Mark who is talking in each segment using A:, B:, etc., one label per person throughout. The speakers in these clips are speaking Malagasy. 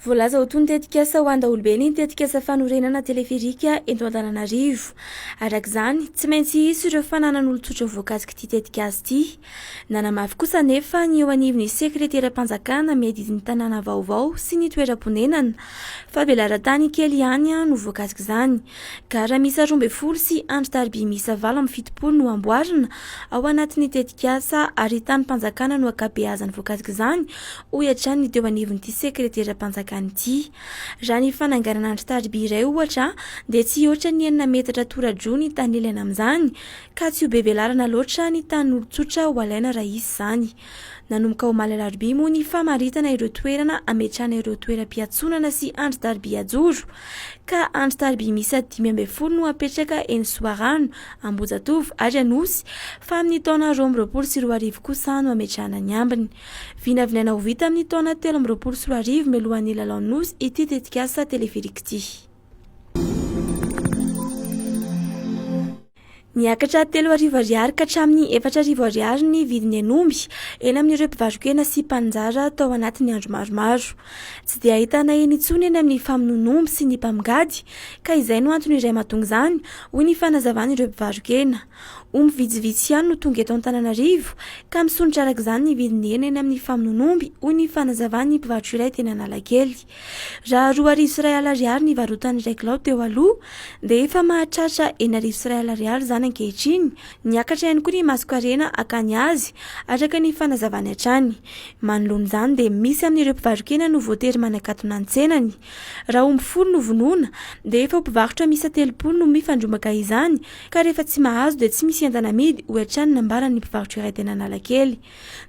A: Voalaza ho toy ny tetikasa ho andaolobe ny tetikasa fanorenana teleferiaka eto Antananarivo. Arak'izany, tsy maintsy hisy ireo fananan'olon-tsotra voakasiky ity tetikasa ity. Nanamafy kosa nefa ny eo anivon'ny sekreteram-panjakana miadidy ny Tanàna Vaovao sy ny toeram-ponenana. Fa belaran-tany kely ihany no voakasiky izany. Gara misa 12 sy andry tariby misa 7 no amboarina ao anatin'ny tetikasa ary tany mpanjakana no akabeazany voakasiky izany ho hiatrany ny teo anivon'ity sekreteram-panjakana. Raha ny fananganana andry tariby iray ohatra dia tsy ohatra ny 9 metatra tora-dro ny tany ilaina amin'izany ka tsy ho be velarana loatra ny tan'olon-tsotra ho alaina raha isy izany. Nanomboka ho omaly alarobia moa ny famaritana ireo toerana ametrahana ireo toeram-piatsonana sy andry tariby ajoro ka andry tariby misa 10 no apetraka eny Soarano, Ambojatovo ary Anosy fa amin'ny taona 2024 kosa no ametrahana ny ambiny. Vinavinaina ho vita amin'ny taona 2024 melohan'ny lalao-nosy ity tetikasa teleferiaka ity. Miakatra 3 ariary ka hatramin'ny 4 ariary ny vidiny henan'omby eny amin'ireo mpivarokena sy mpanjara tao anatin'ny andro maromaro. Tsy dia ahitana eny intsony eny amin'ny famonoan'omby sy ny mpamigady ka izay no antony iray mahatonga izany hoy ny fanazavana ireo mpivarokena. Omby vitsivitsy ihany no tonga eto Antananarivo ka misonitra arak'izany ny vidiny eny amin'ny famonoan'omby hoy ny fanazavana ny mpivarotra iray teny Analakely. Raha 2 ariary ny varotany iray kilao teo aloha dia efa mahatratra 1 ariary izany ankehitriny. Niakatra ihany koa ny masoko-karena akany azy araka ny fanazavany hatrany. Manoloana izany dia misy amin'ireo mpivarokena no voatery manakatona an-tsenany. Raha omby 10 no vonoina dia efa mpivarotra misa 30 no mifandrombaka izany ka rehefa tsy mahazo dia tsy misy entana amidy ho hatrany nambarany mpivarotra iray teny Analakely.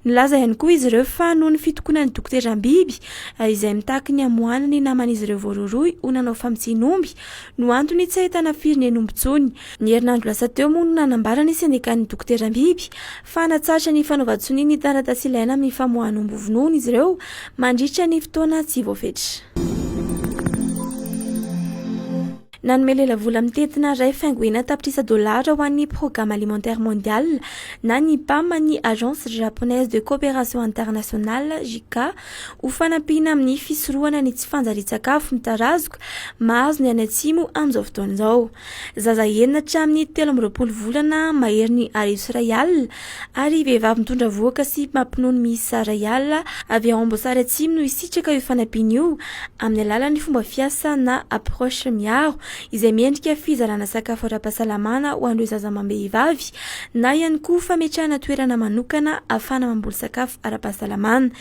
A: Nilaza ihany koa izy ireo fa noho ny fitokonany dokotera-biby izay mitaky ny amoahana ny naman'izy ireo voaroroy ho nanao famitsihana-omby no antony tsy ahitana firy ny henan'omby intsony. Ny herinandro lasa teo moa no nanambarany sendekan'ny dokotera-biby fa natsatra ny fanaovan-tsony ny taratasy ilaina amin'ny famoahana-omby vonoina izy ireo mandritra ny fotoana tsy voafetra. Nanome lela vola mitentina ray faingoina tapitrisa $, ho an'ny programme alimentaire mondial na ny PAM ny agence japonaise de coopération internationale JICA ho fanampiana amin'ny fisorohana ny tsy fanjari-tsakafo mitarazoka mahazo ny any Atsimo amin'izao fotoana izao. Zaza enatra amin'ny 13 volana maherin'ny R$1 ary vehivavy mitondra vohoka sy mampinono miisa R$1 avy ao Amboasary Atsimo no isitraka io fanampiana io amin'ny alalan'ny fomba fiasa na approche miaro izay miendrika fizarana sakafo ara-pahasalamana ho an'ireo zaza amam-behivavy na ihany koa fametrahana toerana manokana ahafahana mamboly sakafo ara-pahasalamana.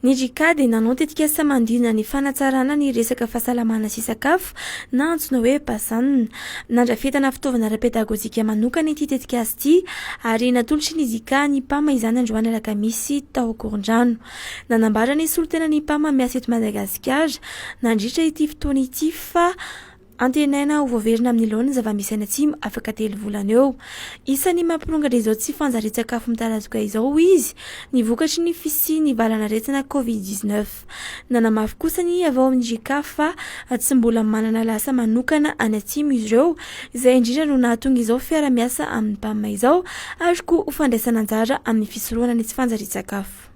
A: Ny JICA dia nanao tetikasa mandina ny fanatsarana ny resaka fahasalamana sy sakafo na antsoina hoe pasanina. Nandrafetana fitaovana ara-pedagozika manokana ity tetikasa ity ary natolotry ny JICA ny PAM izany androany alakamisy tao Akorondrano. Nanambara ny solotena ny PAM miasa eto Madagasikara nandritra ity fotoana ity fa antenaina ho voaverina amin'ny laona zava-misy any Atsimo afaka 3 volana eo. Isan'ny mampilongatra izao tsy fanjari-tsakafo mitarazoka izao izy ny vokatry ny fisian'ny valana aretsana COVID-19. Nanamafy kosa ny avao amin'ny JICA fa tsy mbola manana lasa manokana any Atsimo izy ireo izay indrindra no nahatonga izao fiara-miasa amin'ny PAM izao ary koa ho fandraisana anjara amin'ny fisorohana ny tsy fanjari-tsakafo.